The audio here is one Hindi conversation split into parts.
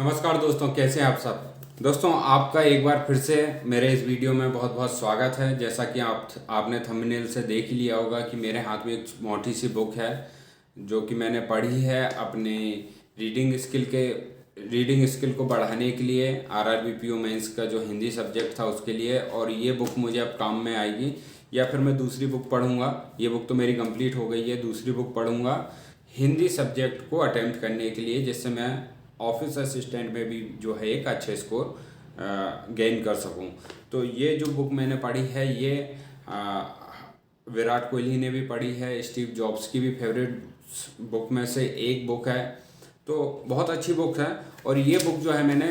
नमस्कार दोस्तों, कैसे हैं आप सब। दोस्तों, आपका एक बार फिर से मेरे इस वीडियो में बहुत बहुत स्वागत है। जैसा कि आपने थंबनेल से देख ही लिया होगा कि मेरे हाथ में एक मोटी सी बुक है जो कि मैंने पढ़ी है अपने रीडिंग स्किल को बढ़ाने के लिए। आरआरबी पीओ मेंस का जो हिंदी सब्जेक्ट था उसके लिए, और ये बुक मुझे अब काम में आएगी, या फिर मैं दूसरी बुक पढ़ूंगा। ये बुक तो मेरी कंप्लीट हो गई है, दूसरी बुक पढ़ूंगा हिंदी सब्जेक्ट को अटेम्प्ट करने के लिए, जिससे मैं ऑफिस असिस्टेंट में भी जो है एक अच्छे स्कोर गेन कर सकूं। तो ये जो बुक मैंने पढ़ी है ये विराट कोहली ने भी पढ़ी है, स्टीव जॉब्स की भी फेवरेट बुक में से एक बुक है। तो बहुत अच्छी बुक है, और ये बुक जो है मैंने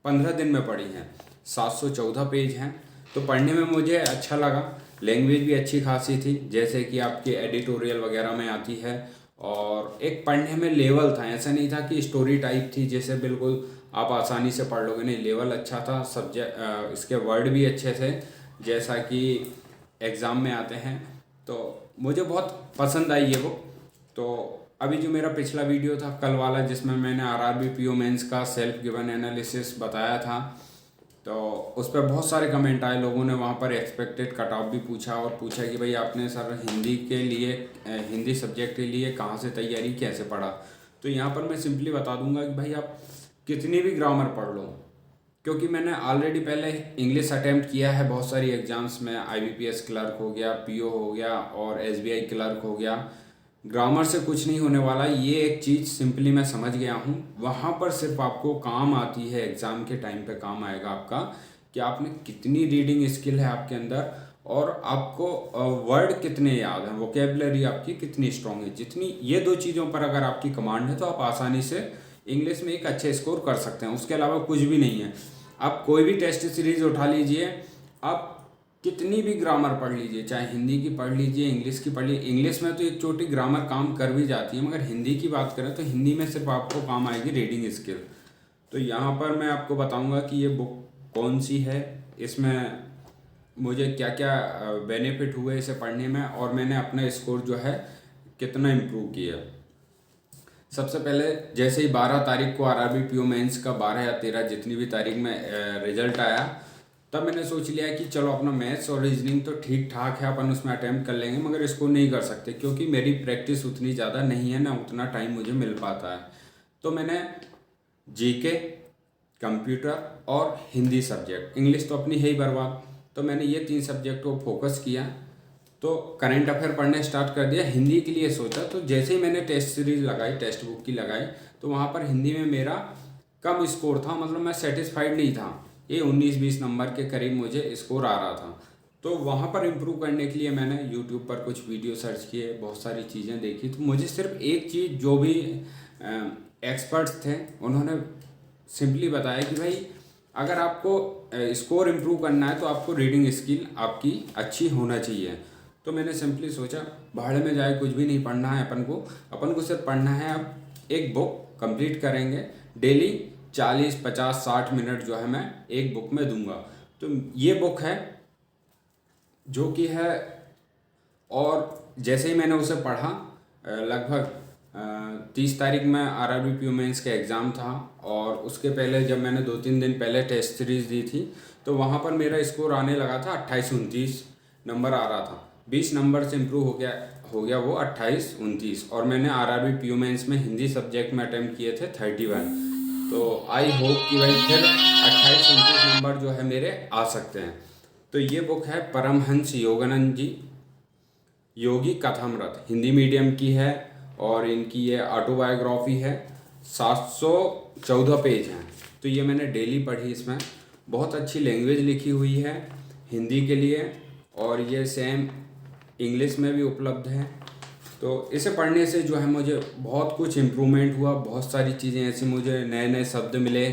15 दिन में पढ़ी है। 714 पेज हैं, तो पढ़ने में मुझे अच्छा लगा। लैंग्वेज भी अच्छी खासी थी, जैसे कि आपके एडिटोरियल वगैरह में आती है, और एक पढ़ने में लेवल था। ऐसा नहीं था कि स्टोरी टाइप थी जैसे बिल्कुल आप आसानी से पढ़ लोगे, नहीं, लेवल अच्छा था। सब्जेक्ट इसके वर्ड भी अच्छे थे, जैसा कि एग्ज़ाम में आते हैं। तो मुझे बहुत पसंद आई ये बुक। तो अभी जो मेरा पिछला वीडियो था कल वाला, जिसमें मैंने आरआरबी पीओ मेंस का सेल्फ गिवन एनालिसिस बताया था, तो उस पर बहुत सारे कमेंट आए। लोगों ने वहाँ पर एक्सपेक्टेड कट ऑफ भी पूछा, और पूछा कि भाई आपने सर हिंदी सब्जेक्ट के लिए कहाँ से तैयारी, कैसे पढ़ा। तो यहाँ पर मैं सिंपली बता दूंगा कि भाई आप कितनी भी ग्रामर पढ़ लो, क्योंकि मैंने ऑलरेडी पहले इंग्लिश अटेम्प्ट किया है बहुत सारी एग्ज़ाम्स में। आईबीपीएस क्लर्क हो गया, पीओ हो गया, और एसबीआई क्लर्क हो गया। ग्रामर से कुछ नहीं होने वाला, ये एक चीज़ सिंपली मैं समझ गया हूँ। वहाँ पर सिर्फ आपको काम आती है, एग्ज़ाम के टाइम पे काम आएगा आपका, कि आपने कितनी रीडिंग स्किल है आपके अंदर, और आपको वर्ड कितने याद हैं, वोकेबलरी आपकी कितनी स्ट्रांग है। जितनी ये दो चीज़ों पर अगर आपकी कमांड है तो आप आसानी से इंग्लिश में एक अच्छे स्कोर कर सकते हैं। उसके अलावा कुछ भी नहीं है। आप कोई भी टेस्ट सीरीज उठा लीजिए, आप कितनी भी ग्रामर पढ़ लीजिए, चाहे हिंदी की पढ़ लीजिए, इंग्लिश की पढ़ लीजिए। इंग्लिश में तो एक छोटी ग्रामर काम कर भी जाती है, मगर हिंदी की बात करें तो हिंदी में सिर्फ आपको काम आएगी रीडिंग स्किल। तो यहाँ पर मैं आपको बताऊँगा कि ये बुक कौन सी है, इसमें मुझे क्या क्या बेनिफिट हुए इसे पढ़ने में, और मैंने अपना स्कोर जो है कितना इम्प्रूव किया। सबसे पहले जैसे ही 12 तारीख को आरआरबी पीओ मेंस का 12 या 13 जितनी भी तारीख में रिजल्ट आया, तब मैंने सोच लिया कि चलो अपना मैथ्स और रीजनिंग तो ठीक ठाक है, अपन उसमें अटैम्प्ट कर लेंगे, मगर इसको नहीं कर सकते क्योंकि मेरी प्रैक्टिस उतनी ज़्यादा नहीं है, ना उतना टाइम मुझे मिल पाता है। तो मैंने जीके, कंप्यूटर और हिंदी सब्जेक्ट, इंग्लिश तो अपनी है ही बर्बाद, तो मैंने ये 3 सब्जेक्ट को फोकस किया। तो करंट अफेयर पढ़ने स्टार्ट कर दिया। हिंदी के लिए सोचा, तो जैसे ही मैंने टेस्ट सीरीज लगाई, टेक्स्ट बुक की लगाई, तो वहाँ पर हिंदी में मेरा कम स्कोर था, मतलब मैं सेटिस्फाइड नहीं था। ये 19-20 नंबर के करीब मुझे स्कोर आ रहा था। तो वहाँ पर इम्प्रूव करने के लिए मैंने यूट्यूब पर कुछ वीडियो सर्च किए, बहुत सारी चीज़ें देखी। तो मुझे सिर्फ एक चीज़, जो भी एक्सपर्ट्स थे उन्होंने सिंपली बताया कि भाई अगर आपको स्कोर इम्प्रूव करना है तो आपको रीडिंग स्किल आपकी अच्छी होना चाहिए। तो मैंने सिंपली सोचा भाड़ में जाए, कुछ भी नहीं पढ़ना है अपन को सिर्फ पढ़ना है। अब एक बुक कंप्लीट करेंगे, डेली 40, 50, 60 मिनट जो है मैं एक बुक में दूंगा। तो ये बुक है जो कि है, और जैसे ही मैंने उसे पढ़ा, लगभग 30 तारीख में आरआरबी पीओ मेंस का एग्ज़ाम था, और उसके पहले जब मैंने 2-3 दिन पहले टेस्ट सीरीज दी थी, तो वहाँ पर मेरा स्कोर आने लगा था 28-29 नंबर आ रहा था। 20 नंबर से इम्प्रूव हो गया वो 28-29, और मैंने आरआरबी पीओ मेंस में हिंदी सब्जेक्ट में अटैम्प्ट किए थे 31। तो आई होप कि भाई फिर 28-29 नंबर जो है मेरे आ सकते हैं। तो ये बुक है परमहंस योगानंद जी योगी कथामृत, हिंदी मीडियम की है, और इनकी ये ऑटोबायोग्राफी है। 714 पेज हैं। तो ये मैंने डेली पढ़ी। इसमें बहुत अच्छी लैंग्वेज लिखी हुई है हिंदी के लिए, और ये सेम इंग्लिश में भी उपलब्ध है। तो इसे पढ़ने से जो है मुझे बहुत कुछ इम्प्रूवमेंट हुआ, बहुत सारी चीज़ें ऐसी, मुझे नए नए शब्द मिले,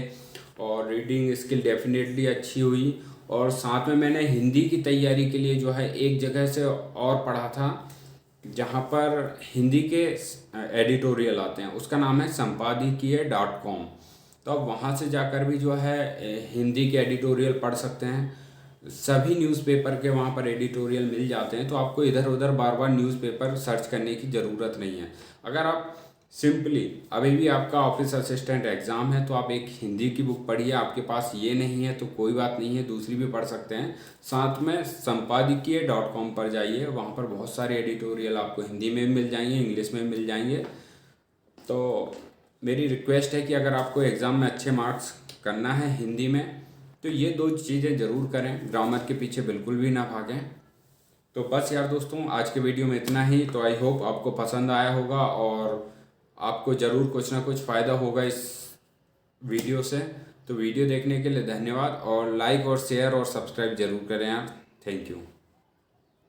और रीडिंग स्किल डेफिनेटली अच्छी हुई। और साथ में मैंने हिंदी की तैयारी के लिए जो है एक जगह से और पढ़ा था, जहाँ पर हिंदी के एडिटोरियल आते हैं, उसका नाम है संपादकीय.com। तो आप वहाँ से जाकर भी जो है हिंदी के एडिटोरियल पढ़ सकते हैं। सभी न्यूज़पेपर के वहाँ पर एडिटोरियल मिल जाते हैं, तो आपको इधर उधर बार बार न्यूज़पेपर सर्च करने की ज़रूरत नहीं है। अगर आप सिंपली अभी भी आपका ऑफिस असिस्टेंट एग्ज़ाम है तो आप एक हिंदी की बुक पढ़िए। आपके पास ये नहीं है तो कोई बात नहीं है, दूसरी भी पढ़ सकते हैं। साथ में संपादकीय.com पर जाइए, वहाँ पर बहुत सारे एडिटोरियल आपको हिंदी में मिल जाएंगे, इंग्लिश में मिल जाएंगे। तो मेरी रिक्वेस्ट है कि अगर आपको एग्ज़ाम में अच्छे मार्क्स करना है हिंदी में तो ये 2 चीज़ें ज़रूर करें, ग्रामर के पीछे बिल्कुल भी ना भागें। तो बस यार दोस्तों, आज के वीडियो में इतना ही। तो आई होप आपको पसंद आया होगा और आपको ज़रूर कुछ ना कुछ फ़ायदा होगा इस वीडियो से। तो वीडियो देखने के लिए धन्यवाद और लाइक और शेयर और सब्सक्राइब ज़रूर करें यार। Thank you.